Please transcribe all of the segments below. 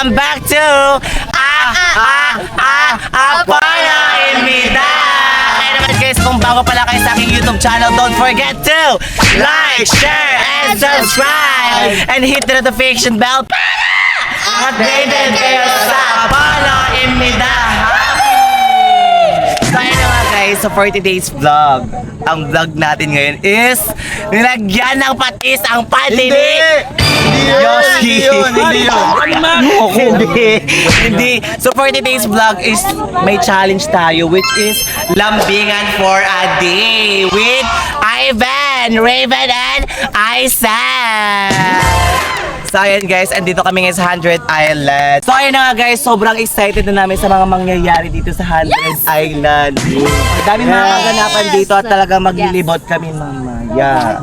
welcome back to Apana Imida! Kaya naman guys, kung bago pala kayo sa aking YouTube channel, don't forget to like, share, and subscribe! And hit the notification bell para updated kayo sa Apana Imida! So ayun naman guys, sa 40 days vlog. Ang vlog natin ngayon is nilagyan ng patis ang patinik! Hindi. So 40 days vlog is may challenge tayo which is lambingan for a day with Ivan, Raven, and Aisan. So ayan guys, andito kami ngayon sa 100 Island. So ayan na nga guys, sobrang excited na namin sa mga mangyayari dito sa 100 Island. Ang daming mga kaganapan dito at talaga maglilibot kami mamaya.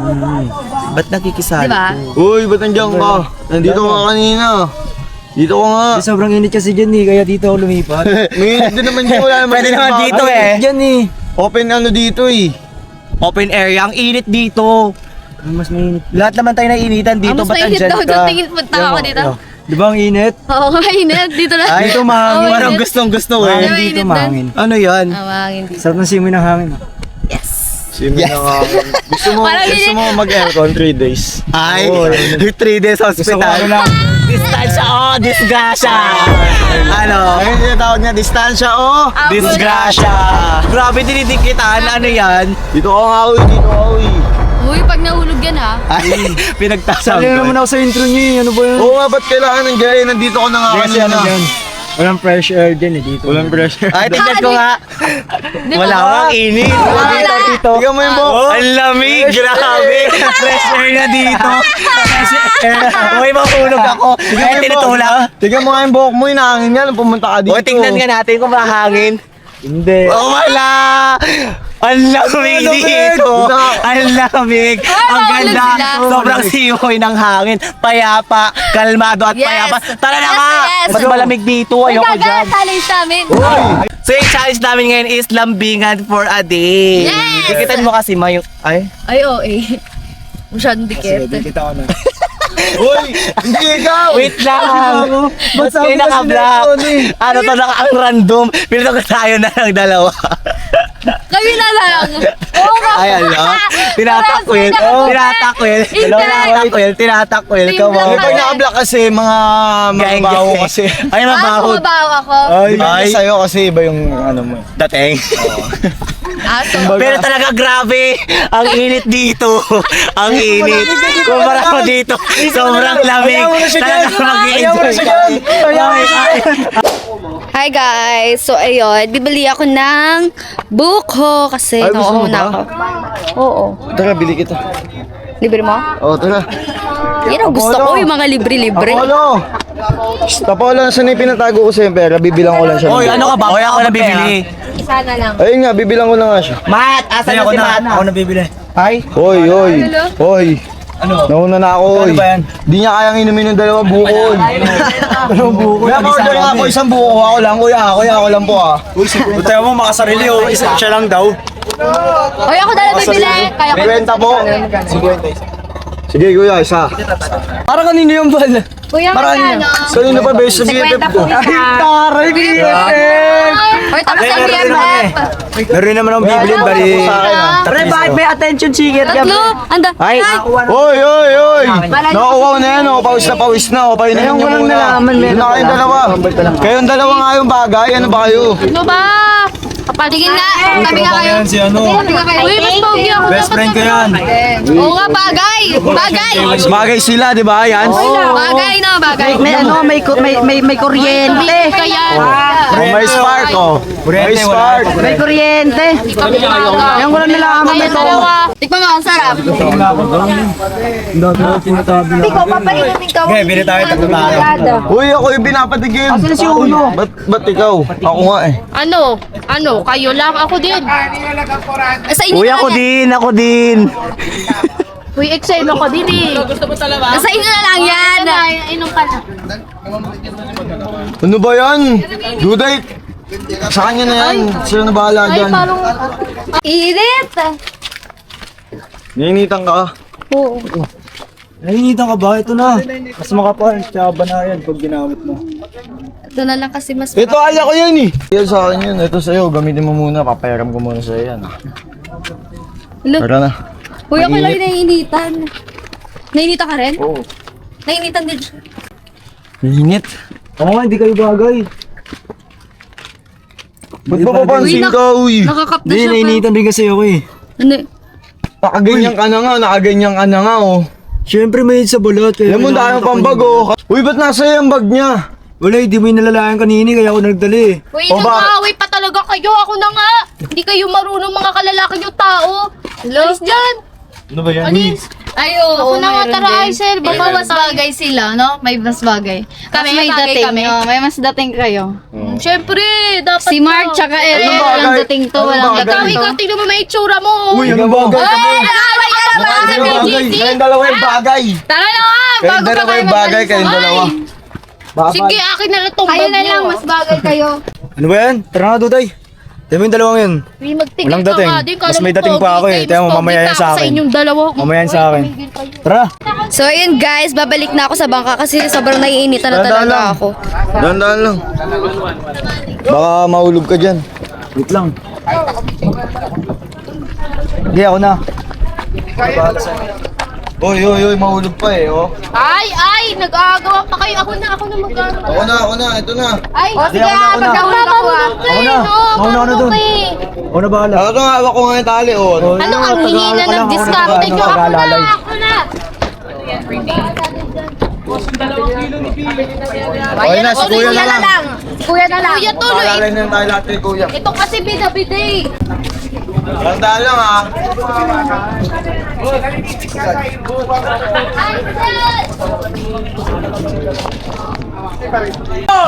Ba't nakikisali? Diba? Uy, ba't nandiyan ka? Nandito ka kanina. Dito ko nga. Sobrang init kasi dyan eh, kaya dito ako lumipat. May init din naman dito. Wala naman Pwede naman dito eh. Dyan eh. Open ano dito eh. Open area, ang init dito. Mas mainit. Lahat naman tayo nainitan dito, Mas ba't mainit andyan daw ka? doon. Tingin punta ako dito. Di ba ang init? Oo, mainit. Dito na. Ay, ito mahangin. Oo, Parang init. gustong-gusto eh. Ay, Dito init din. mahangin. Ano yan? Mahangin dito. Sarap ng simoy ng hangin. Yes. Simi na nga. Parang Gusto mo mag-aircon 3 days. Ay, Oo, 3 days Gusto ko hospital. ano lang. Distansya, oh, disgrasya. Ano? Ayun yung tawag niya, distansya oh. Disgrasya. Grabe, dinidikitan. Ano yan? Dito ko nga uy, dito ko uy. Uy, pag nahulog yan ha. Ay, pinagtasang Sabi naman ako sa intro niyo eh, ano ba yun? Oo nga, ba't kailangan ng gaya? Nandito ko na nga Kasi ano kanina. dyan? Walang fresh air dyan eh dito. Walang pressure. Ay, tignan ko nga. Di ba? Wala kang init. Wala. Dito. Tignan mo yung buhok. Ang lamig, grabe. Fresh air na dito. Fresh air. Uy, mahulog ako. Ay, tinutulak. Tignan mo nga yung buhok mo, hinahangin nga nung pumunta ka dito. O, tingnan nga natin kung mahangin. Hindi. Oh, wala! Ang lamig dito! Ang lamig! Ang ganda! sila. Sobrang simoy ng hangin. Payapa, kalmado at Yes. payapa. Tara na Yes, nga! yes. Mas malamig dito. Uy, Ayoko gaga, dyan. challenge namin. So yung challenge namin ngayon is lambingan for a day. Yes! Dikitan mo kasi Mayo. Ay? Ay, oo eh. Masyadong dikit. Kita ko na. Uy, hindi ikaw. Wait lang! Ba't kayo naka-block? Ano to lang ang random? Pinito ko tayo na ng dalawa. Kami na lang. Oo nga. Ay, ano? Tinatakwil. Tinatakwil. Tinatakwil. Team Come lang on. Eh, pag naka-block kasi, mga mababaho kasi. Ay, mabaho. Mabaho ako. Ay, Ay. sa'yo kasi iba yung ano mo. Dating. Aso. Pero talaga grabe. Ang init dito. Ang init. Kumpara mo dito. Sobrang lamig. Talaga mag-i-enjoy ka. Hi guys! So ayun, bibili ako ng buko kasi Ay, gusto mo nauuna ba? ako. Oo. Tara, bili kita. Libre mo? Oo, tara. Yan ang gusto ko, yung mga libre-libre. Apollo! Apollo, saan yung pinatago ko sa'yo yung pera? Bibilang ko lang siya. Oy, ano ka ba? Oy, ako na bibili. Isa na lang. Ayun nga, bibilang ko na nga siya. Matt, asan na si Matt? Ako na bibili. Ay? Hoy, hoy. Hello? Hoy. Ano? Nauna na ako, Ano hoy. ba yan? Di niya kayang inumin ng dalawang bukol. Anong buko? Kuya, ma-order nga ako isang buko. Ako lang, kuya. Ako lang po ah. Tayo mo makasarili oh. Isa siya lang daw. Oy, ako na lang bibili. Kaya ko. 50 po. Sige, kuya, isa. Parang kanino yung bal? Kuya, magkano? Kanino pa, base sa 50 BFF po ko? isa. Taray, Oy, tapos ang BFF. Meron naman akong bibili, bari. Sa akin ah. Pre, bakit may attention seeker ka? Tatlo. Anda. Ay, Hoy, hoy, hoy! Nakukuha na yan, oh. Pawis na, oh. Painumin Ayun, niyo walang muna. nalaman, Yun meron na kayong pala. dalawa. Kayong dalawa nga yung bagay, ano ba kayo? Ano ba? Papatigin na. Kami nga kayo. Si ano? Kami nga kayo. Uy, mas pogi ako. Best friend ko yan. Oo nga, bagay. Bagay. Bagay sila, di ba? Yan. Bagay na, bagay. May ano, may kuryente. Kaya. Oh, may spark, oh. May spark. May kuryente. Yung walang nalaman may to. Tikman mo, ang sarap. Ikaw, papalitin ka. Okay, bili tayo tatlo tayo. Uy, ako yung pinapatigil. Sila si Uno. Ba't ikaw? Ako nga eh. Ano? Kayo lang. Ako din. Sa inyo Uy, na ako lang yan. din, ako din. Uy, excited ako din eh. Gusto mo talaga? Sa inyo na lang yan. Inom ka na. Ano ba yan? Duday. Sa kanya na yan. Sila na bahala Ay, dyan. parang... Init! Ninitan ka. Oo. Nahinitan ka ba? Ito na. Mas makapal. Tsaka banayan pag ginamit mo. Ito na lang kasi mas... Ito, kaya ko yan eh. Yan sa akin yun. Ito sa'yo. Gamitin mo muna. Papayaram ko muna sa'yo yan. Hello? Tara na. Kuya, ko lang naiinitan. Nainitan ka rin? Oo. Nainitan din. Init. Oo nga, hindi kayo bagay. Ba't ba papansin ka, uy? Nakakap na Hindi, siya pa. nainitan rin kasi ako eh. Ano? Nakaganyan ka na nga. Nakaganyan ka na nga, oh. Siyempre may sa balot. Alam mo, dahil pang bag, oh. Uy, ba't nasa yung bag niya? Wala, hindi mo yung nalalayan kanini kaya ako nagdali. Uy, O ba- nag-aaway pa talaga kayo. Ako na nga. Hindi kayo marunong mga kalalaki yung tao. Alis dyan. Ano ba yan? Alis. Ay, oo. Ako na nga, tara, Aisel. Baka mas bagay sila, no? May mas bagay. Kami, may dating. Kami. May mas dating kayo. Siyempre, dapat Si Mark tsaka Ellen, Anong walang bagay? dating to, Anong walang bagay? Ikaw, dating to. ikaw, tingnan mo may itsura mo. Uy, anong bagay kami? Ay, nag-aaway ka na ba sa Anong bagay? BGC? Kayong dalawa yung bagay. Tara na nga, Kayong bago pa dalawa kayo yung bagay, magalis. kayong dalawa. Ay, sige, akin na lang itong Kayo bag na lang, niyo. mas bagay kayo. Ano ba yan? Tara nga, Duday. Tignan mo yung dalawang yun. Uy, magtigil Walang ka dating. nga din. Mas may dating pa ako eh. Tingnan mo, mamaya yan sa akin. inyong dalawa. Mamaya yan sa akin. Tara. So ayun guys, babalik na ako sa bangka kasi sobrang naiinitan na Dahan-dahan talaga lang. ako. Dahan-dahan lang. Baka mahulog ka dyan. Wait lang. Hindi, ako na. Oy, mahulog pa eh, oh. Ay, nag-aagawa pa kayo. Ako na mag-aagawa. Ako na, ito na. Ay, Sige, ako na. magmamahulog ka Ako eh, na. no? Mauna ka na dun. Ako na bahala. Ako na, hawak ko nga yung tali, oh. Ano ang hihina ng discount nyo? Ako na. Okay na, si kuya na lang. Kuya na lang. Kuya tuloy. Paalala na yung tali natin, kuya. Ito kasi bida-bida eh. Dahan-dahan lang, ah.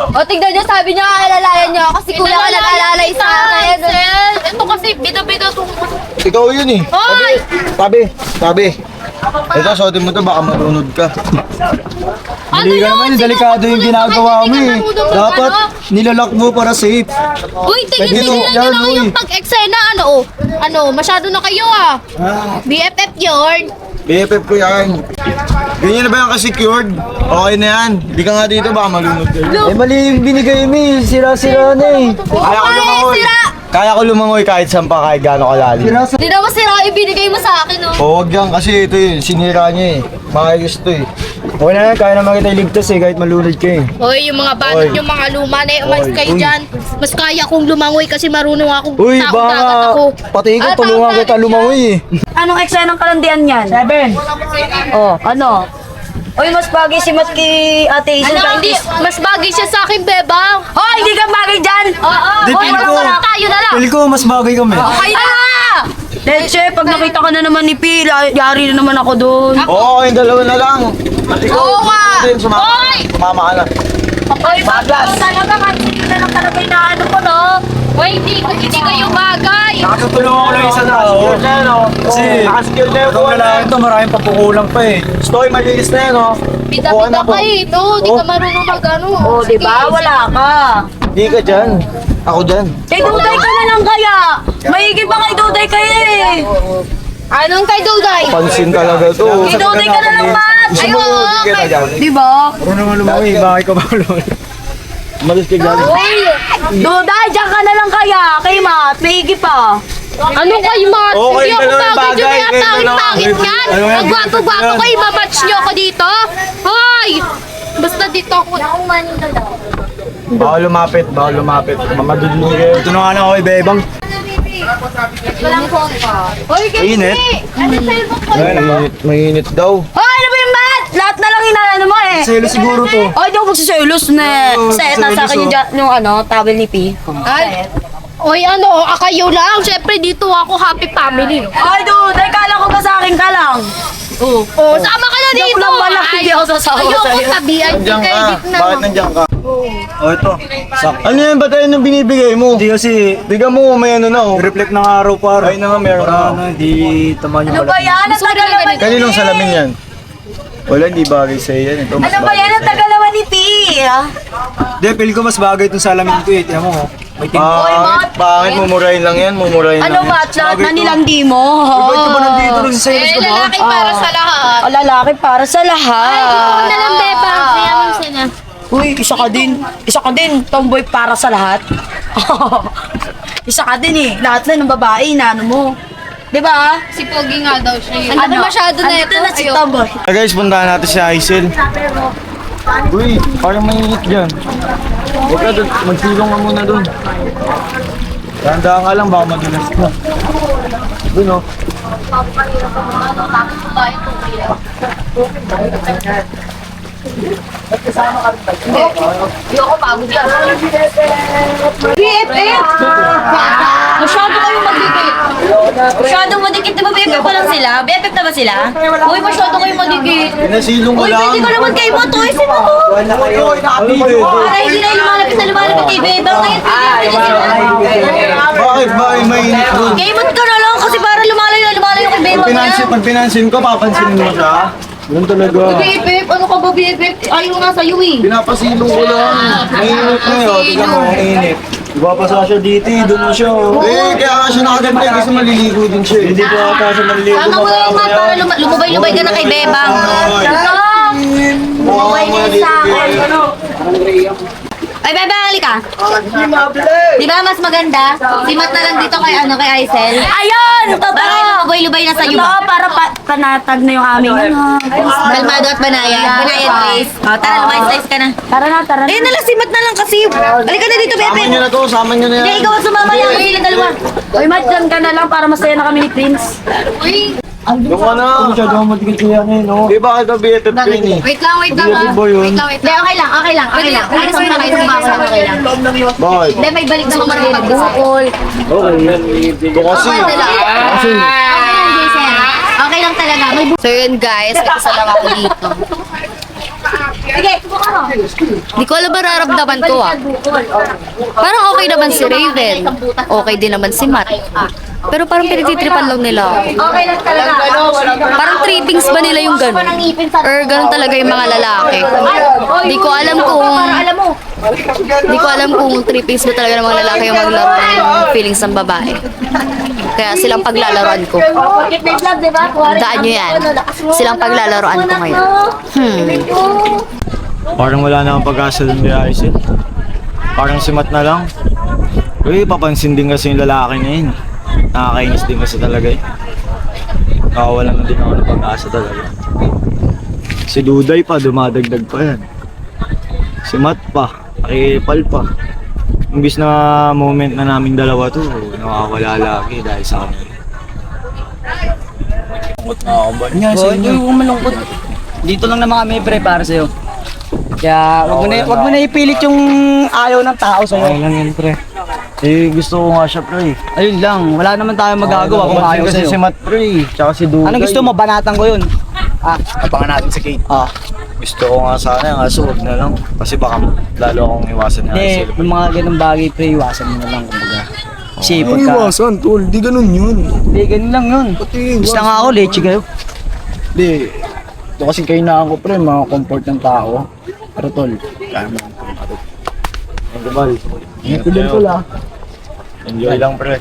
O tignan nyo, sabi niya alalayan niyo ako si kuya ka nag-alalay sa akin. Ito kasi bida-bida itong... Ikaw yun eh. Hoy! Tabi. Ito, suotin mo to, baka marunod ka. Hindi ka naman, delikado yung ginagawa mo eh. Dapat nilalak mo para safe. Uy, tingin-tingin Yan, nyo lang uy. yung pag-eksena. Ano, masyado na kayo ah. BFF yun. BFF ko yan. Ganyan na ba yung ka-secured? Okay na yan. Di ka nga dito, baka malunod ka. Eh mali yung binigay mo eh. Sira-sira na eh. Kaya ko lumangoy. Kaya ko lumangoy kahit saan pa, kahit gaano kalalim. Hindi naman sira ibinigay mo sa akin, oh. O, huwag yan kasi ito yun, sinira niya eh. Makayos to eh. Okay na yan, kaya naman kita iligtas eh, kahit malunod ka eh. Hoy, yung mga banat, Oy. yung mga luma na umalis Oy, kayo uy. dyan. Mas kaya kong lumangoy kasi marunong akong Uy, taong baka dagat ako. pati ikaw, Ah, tulungan taong kita dagat lumangoy eh. Anong eksena ng kalandian yan? 7. Oh, ano? Uy, mas bagay si Mat kay Ate Isil. Ano, hindi, mas bagay siya sa akin, bebang. Hoy, hindi ka bagay dyan! Oo, Di, hoy, feel ko. tayo na lang. Feel ko, mas bagay kami. Okay na. Leche, pag nakita ka na naman ni Pi, yari na naman ako doon. Oo, yung dalawa na lang. Oo nga. Sumama Hoy! ka na. Hoy, bagay talaga. Kasi yun na lang talaga yung naano ko, no? Hoy, hindi kayo bagay. Nakatutulungan ko lang isa na ako. Kasi, Nakaskill na yun. ikaw na lang ito, maraming papukulang pa eh. Story, malinis na yun, oh. Bida-bida ka eh, no? Di ka marunong mag-ano. Oh, di ba? Wala ka. Hindi ka dyan. Ako dyan. Kay Duday ka na lang kaya. Maigi pa kay Duday kaya eh. Anong kay Duday? Pansin talaga to. Kay Duday ka na lang, Mat. Gusto mo, di kita dyan. Di ba? Ano naman lumangoy, bakit ka ba lumangoy? Malis ka dyan. Duday, dyan ka na lang kaya. Kay Mat, maigi pa. Ano kayo mga... Okay, Hindi ako dalawa yung bagay dyan bagay, na kayo tangit-tangit dalawa. yan. Ano yan? Ang gwapo-gwapo kayo, mamatch nyo ako dito. Hoy! Basta dito ako. Bawal lumapit. Mamadudlo kayo. Tulungan ako kay Bebang. Hoy, kasi! Init. Ano cellphone ko? Mainit daw. Hoy, ano ba yung Mat? Lahat na lang inalano mo eh. Selo siguro to. Ay, di ako magsiselos na. Oo, Set na sa akin yung, magsiselos, yung ano, towel ni Pi. Ay! Hoy, ano, kayo lang. Siyempre, dito ako happy family. Ay, Duday, kala ko ba sa akin ka lang? Oh, sama ka na dito. Joke lang pala, hindi ako sasama Ayoko sa'yo. tabihan. Nandiyan Kaya ka. dito na. Bakit nandiyan ka? Oh, ito. Sak. Ano yan ba tayo nang binibigay mo? Hindi kasi, Bigyan mo, may ano na oh. reflect ng araw para. Ay naman, meron Para na. ano, hindi tamaan yung Ano ba yan? Ang tagal naman ni Kaninong salamin yan? Wala, hindi bagay sa'yo yan. Ito, mas Ano ba yan? Ang tagal naman ni Pi. Hindi, feel ko mas bagay itong salamin ko eh. Tiyan mo, oh. May Pangit, mumurahin lang yan, mumurahin Ano lang yan. ba? Lahat na nilandi mo. Ba't ka ba nandito? Nagsiselos ka ba? Lalaki para sa lahat. Lalaki para sa lahat. Ay, ikaw na lang, Beba. Kaya mo sila. Uy, isa ka din. Isa ka din. Tomboy para sa lahat. Isa ka din eh. Lahat na ng babae, inaano mo. Di ba? Si Pogi nga daw siya yun. Ang dami masyado na ito. Andito na si Ayoko. Tomboy. Guys, puntahan natin si Aisel. Uy, parang mainit dyan. Huwag ka doon, magsilong ka muna doon. Tandaan ka lang, baka madulas ka. Doon oh. Hindi ako pagod yan. BFF! Masyado kami magdikit. Masyadong madikit. Di ba BFF pa lang sila? BFF na ba sila? Uy, masyado kayo madikit. Pinasilong ko Uy, lang. pwede ko naman kayo mo. Toys mo ko. Para hindi na lumalapit na lumalapit kay Beba. Ngayon, pwede sila. Bakit ba ay mainit doon? Gamot ka na lang kasi para lumalayo kay Beba. Pag pinansin ko, papansinin mo siya. Ganun talaga. BFF, ano ka ba BFF? Ayaw nga sa'yo eh. Pinapasilong ko lang. Mainit na yun. Tingnan mo, mainit. Diba pa siya dito, doon na siya. Kaya nga siya nakaganda kasi maliligo din siya. Hindi pa ata siya maliligo. Ano mo yung mat para lumubay-lubay ka na kay Bebang? Lumubay din sa akin. Ay, Bebang, halika. Di ba mas maganda? Simat na lang dito kay Aisel. Ayun! Totoo! Para lumubay-lubay na sa'yo. Totoo, para panatag na yung aming ano. Kalmado at banayan. Banayan, please. O, tara, lumayas ka na. Tara na, tara na. Ayun na lang, simat na lang kasi. Halika na dito, Sama Bebe. nyo na to, sama nyo na Hindi, yan. ikaw ang sumama lang. Kasi silang dalawa. Uy, Mat, dyan ka na lang para masaya na kami ni Prince. Uy, Yung ano? Masyado akong matigil siya ngayon, no? Di ba kita BFF ko yun eh? wait lang ha. Hindi ba yun? Wait lang. Hindi, okay lang. Okay lang. Alis mo na kayo sumama. Okay lang. Bakit? Hindi, may balik na kumarang mag-bukol. Ito kasi. Okay lang, Jason. Okay lang talaga. May So yun guys, may isa lang ako dito. Sige, subukan mo. Hindi ko alam ba nararamdaman ko ah. Parang okay naman si Raven. Okay din naman si Matt. Pero parang pinagtitripan lang nila ako. Okay lang talaga. Parang trippings ba nila yung gano'n? Or gano'n talaga yung mga lalaki? Hindi ko alam kung... Alam mo. Hindi ko alam kung trippings ba talaga ng mga lalaki yung maglaro ng feelings ng babae. Kaya silang paglalaroan ko. Bakit may vlog, di ba? Daan nyo yan. Silang paglalaroan ko ngayon. Parang wala na akong pag-asa dun kay Aisel. Parang si Matt na lang. Uy, papansin din kasi yung lalaki ngayon. Nakakainis din kasi talaga eh. Nakawala na din ako ng pag-asa talaga. Si Duday pa, dumadagdag pa yan. Si Matt pa, nakikipal pa. Imbis na moment na naming dalawa to, nakawala lagi dahil sa akin. Malungkot na ako ba niya sa inyo? Huwag malungkot. Dito lang naman kami prepare sa'yo. Kaya wag mo na ipilit yung ayaw ng tao sa'yo. Okay lang yun, pre. Eh, gusto ko nga siya, pre. Ayun lang, wala naman tayong magagawa kung ayaw kasi sa'yo. si Matt, pre. Tsaka si Duday. Anong gusto mo? Banatan ko yun. Abangan natin si Kate. Ah. Gusto ko nga sana yung aso, huwag na lang. Kasi baka lalo akong iwasan na Hindi, Aisel. yung mga ganung bagay pre, iwasan mo na lang kumbaga. Kasi pagka... tol. Di ganun yun. Hindi, ganun lang yun. Basta nga ako, leche kayo. Di. Ito kasi kainaan ko, pre, mga comfort ng tao. Pero tol, kaya mo. Ang gabal. Ito din tol ah. Enjoy lang, pre.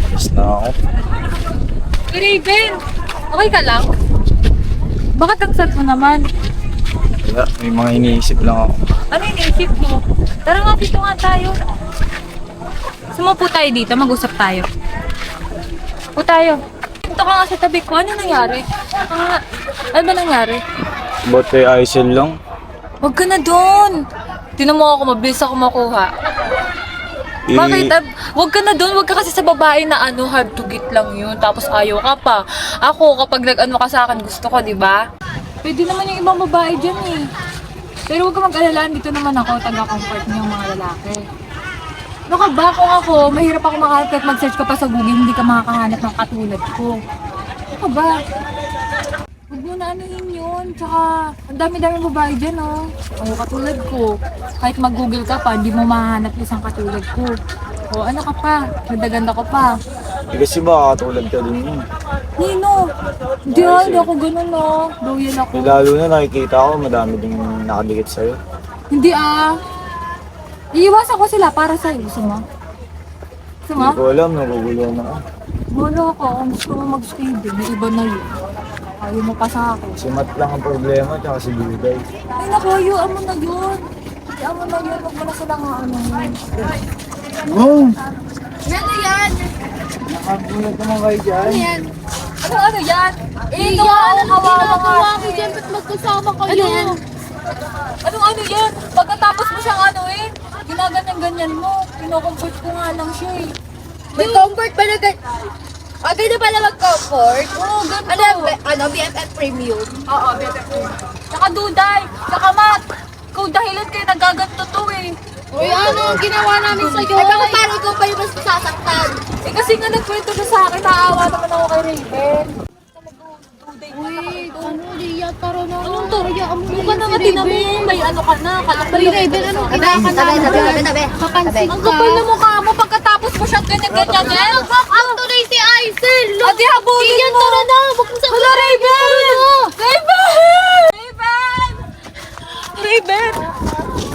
Yes na ako. Raven, okay ka lang? Bakit ang sad mo naman? Wala, may mga iniisip lang ako. Ano yung iniisip mo? Tara nga, dito nga tayo. Sumupo tayo dito, mag-usap tayo. Upo tayo. Dito ka nga sa tabi ko, ano nangyari? Ano ba nangyari? Ba't kay Aisel lang? Huwag ka na doon. Tinan mo ako, mabilis ako makuha. Eh, Bakit? Huwag ka na doon, huwag ka kasi sa babae na ano, hard to get lang yun, tapos ayaw ka pa. Ako, kapag nag-ano ka sa akin, gusto ko, di ba? Pwede naman yung ibang babae dyan eh. Pero huwag ka mag-alala, dito naman ako, taga-comfort niyo yung mga lalaki. Ano ka ba? Kung ako, mahirap ako makahanap kahit mag-search ka pa sa Google, hindi ka makakahanap ng katulad ko. Ano ka ba? Huwag mo na anuhin yun. Tsaka, ang dami-dami babae dyan, oh. O, katulad ko. Kahit mag-google ka pa, hindi mo mahanap isang katulad ko. O, ano ka pa? Ganda-ganda ko pa. eh, kasi ba katulad ka din yun. Nino, hindi ako ganun, oh. Loyal ako. Eh, lalo na nakikita ko, madami ding nakadikit sa'yo. Hindi iiwasan ko sila para sa'yo. Gusto mo? Gusto mo? Hindi ko alam, naguguluhan ako. Wala ako. Kung gusto mo mag-stay din, may iba na yun. Ayaw mo pa sa akin. Si Matt lang ang problema, tsaka si Duday. Ay, naku, hayaan mo na yun. Hayaan mo na yun. Huwag mo na silang ano yun. Oh! Ano yan? Nakagulat naman kayo dyan. Ano yan? Eh, Yan, anong ginagawa mo dyan? Ba't magkasama kayo? Ano yan? Ano yan? Pagkatapos mo siyang ano eh, ginaganyan-ganyan mo. Kinukomfort ko nga lang siya eh. May comfort ba na ganyan pala mag-comfort? Oo, ganito. BFF Premium? Oo, BFF. Tsaka Duday, tsaka Matt. Ikaw dahilan kayo nagaganto to eh. Uy, ano ginawa namin sa'yo? Ay, baka parang ikaw pa yung mas sasaktan. Eh kasi nga nagkwento na sa akin, naawa naman ako kay Raven. Uy, ano, Lia, taro na. Anong to? Mukha na nga tinamo, may ano ka na, kalapal Uy, Raven, anong ginagawa ka na? Kapansin Ang ka. kapal na mukha mo pagkatapos mo siyang ganyan-ganyan eh. Nag-walk out tuloy si Aisel. Adi, habulin Yan, mo. tara na. Huwag mo sa Hala, Raven! Raven! Raven!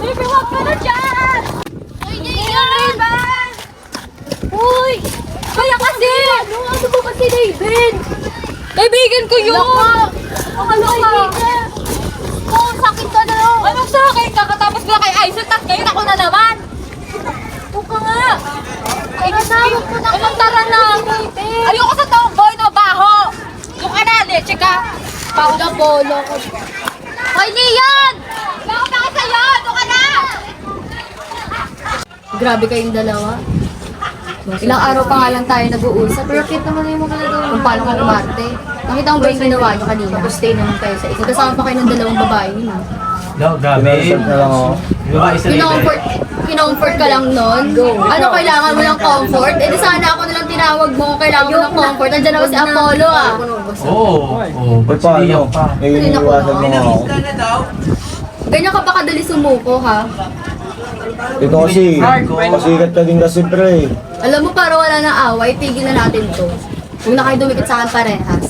Raven, wag ka na dyan! Uy, Raven! Uy! Kaya kasi! Ano ba kasi, Raven? Kaibigan ko yun! Ano ka? Oh, sakit ka na. Anong sa akin? Kakatapos ko na kay Aisel, tas ngayon ako na naman! Ito ka nga! Ay, nasayang ko na. Anong tara na? Ayoko sa tomboy na baho! Doon ka na, leche ka! Paula-polo ko. Hoy, Lian! Bakit ako sa'yo? Doon ka na! Grabe kayong dalawa. Ilang araw pa nga lang tayo nag-uusap. Pero kita mo na yung mga nagawa. Kung paano ka umarte. Nakita mo ba yung ginawa niyo kanina? Stay naman tayo sa isa. Kasama pa kayo ng dalawang babae yun ah. Pinasal na lang ako. Kinomfort ka lang nun? Ano kailangan mo ng comfort? Eh di sana ako nalang tinawag mo kung kailangan mo ng comfort. Nandiyan naman si Apollo ah. Ba't paano? Eh, iniwasan mo nga ako. Ganyan ka ba kadali sumuko ha? Ito kasi, pasikat ka din kasi pre. Alam mo para wala nang away, tigil na natin to. Huwag na kayo dumikit sa akin parehas.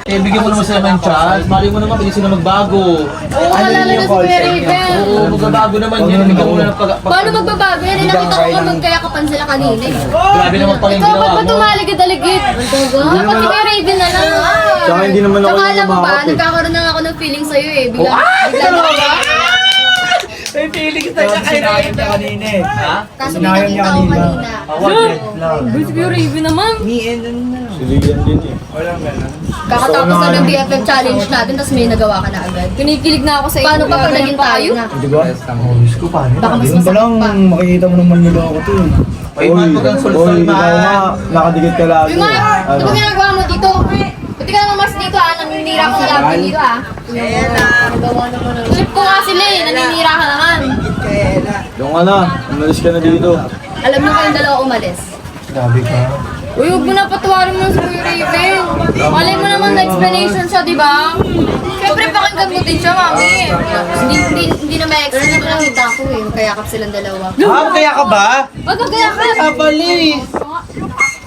Eh, bigyan mo naman sila ng chance. Mali mo naman, pwede sila magbago. Oo, kalala na si Kuya Raven. Oo, magbabago naman yan. Bigyan mo na ng Paano magbabago yan? Eh, nakita ko kung magkayakapan sila kanina eh. Grabe naman pala yung Ikaw, ginawa ba't ba mo. tumaligid-aligid? Dapat si Kuya Raven na lang. Tsaka hindi naman ako Tsaka alam mo ba, lumakap eh. nagkakaroon na ako ng feeling sa'yo eh. Bigla mo ba? May feelings na siya kayo niya kanina eh. Tapos may nakita ko kanina. Si Kuya Raven naman. Si Lilian din eh. Kakatapos na ng BFF challenge natin, tapos may nagawa ka na agad. Kinikilig na ako sa iyo. Paano pa pag naging tayo? Di ba? Baka mas Yun pa lang, masakit pa. makikita mo naman nila ako to eh. Ay, man, pag ang sulsol, ikaw man. nga, nakadikit ka lagi. Uy, Mark! Ano ba ginagawa mo dito? Buti ka naman mas dito ah, naninira ko sa lagi dito ah. Ship ko nga sila eh, naninira ka naman. Doon ka na, umalis ka na dito. Alam mo kayong dalawa umalis. Grabe ka. Uy, huwag mo na patawarin mo si Kuya Raven. Malay mo naman na explanation siya, di ba? Siyempre, pakinggan mo din siya, mami. Hindi na may explain ko nakita ko eh. Kayakap silang dalawa. Kaya ka ba? Wag kang kayakap! Abali.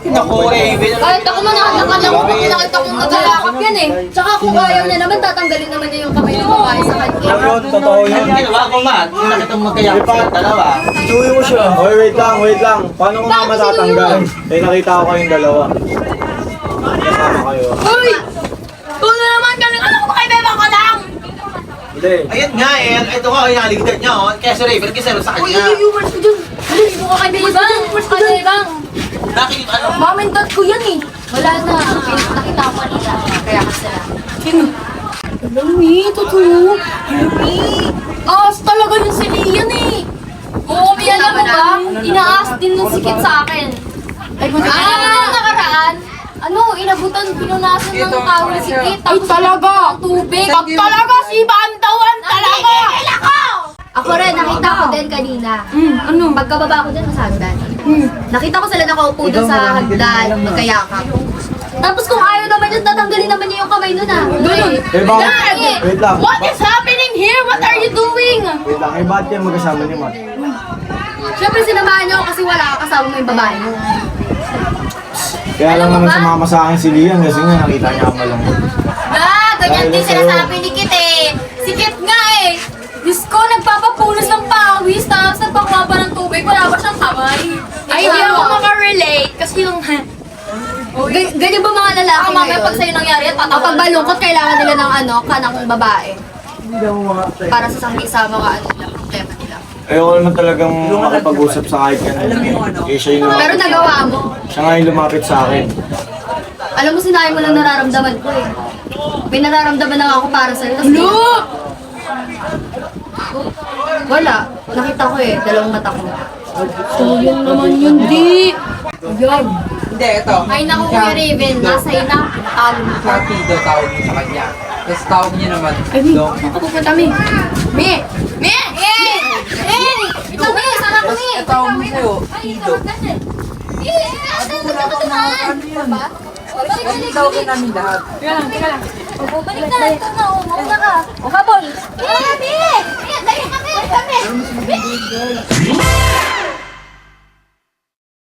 Naku, Raven. Kahit ako man nakakala ko kung nakita kong naglalakap yan eh. Tsaka kung ayaw niya naman, tatanggalin naman niya yung kamay ng babae sa kanya. Ayun, totoo yun. Ang ginawa ko, Matt. Yung nakita mo magkayak sa dalawa. Suyo mo siya. Oy, wait lang. Paano ko nga matatanggal? Eh, nakita ko kayong dalawa. Kasama kayo. Uy! Tulo naman kami! Ano ko kay Bebang ka lang? Hindi. Ayun nga eh. Ito nga, yung naligdan niya. Oh. Kaya si Raven, kasi sa Uy, kanya. viewers ko dyan! Alis mo ka kay Bebang! Kay Bebang! Bakit ano? Mom and dad ko yan eh! Wala na. Nakita ko kanina. Kaya ka sila. Mami, totoo. Mami. Aas talaga yung si Lian eh. Oo, may alam mo ba? Inaas din nung sikit sa akin. Ay, nakaraan. Ano, inabutan, pinunasan ng tao na sikit. Ay, talaga. Tubig. Talaga, si Bantawan talaga. Ako rin, nakita ko din kanina. Ano? Pagkababa ko din sa hagdan. Nakita ko sila nakaupo doon sa hagdan, magkayakap. Tapos kung ayaw naman yun, tatanggalin naman niya yung kamay nun ah. Ganun. Eh, bakit? Wait lang. What is happening here? What are you doing? Wait lang. Eh, bakit kayo magkasama ni Matt? Siyempre sinamahan niyo ako kasi wala ka kasama mo yung babae mo. Kaya lang Alam mo naman ba? sumama sa akin si Lian kasi nga nakita niya ako lang. Ganyan Dahil din sa'yo. sinasabi ni Kit eh. Si Kit nga eh. Diyos ko, nagpapapunos ng pawis, tapos nagpakuha pa ng tubig, wala ba siyang kamay? Ay, hindi ako makarelate kasi yung Ganyan ba mga lalaki Mamaya ngayon? pag sa'yo nangyari yan, Kapag malungkot, kailangan nila ng kanang babae. Para sa isama ka, problema nila. Ayoko naman talagang makipag-usap sa kahit kanino. Eh, siya yung Pero lumapit. nagawa mo. Siya nga yung lumapit sa akin. Alam mo, sinabi mo lang nararamdaman ko eh. May nararamdaman na ako para sa'yo. No! Wala. Nakita ko eh, dalawang mata ko. Sayang naman yun, di. Yan. Hindi, ito. Ay naku, Kuya Raven, nasa ina. Talo mo. Happy daw tawag niya sa kanya. Tapos tawag niya naman. Ay, Mi, Dong. napupunta, Mi. Mi! Mi! Ikaw, Mi! Sana ko, Mi! Ito tawag mo sa'yo. Ido. Tawagin namin lahat. Balik na lang ito na, mauna ka. O ka, Bon. Mi! Mi! Mi! Dali kami!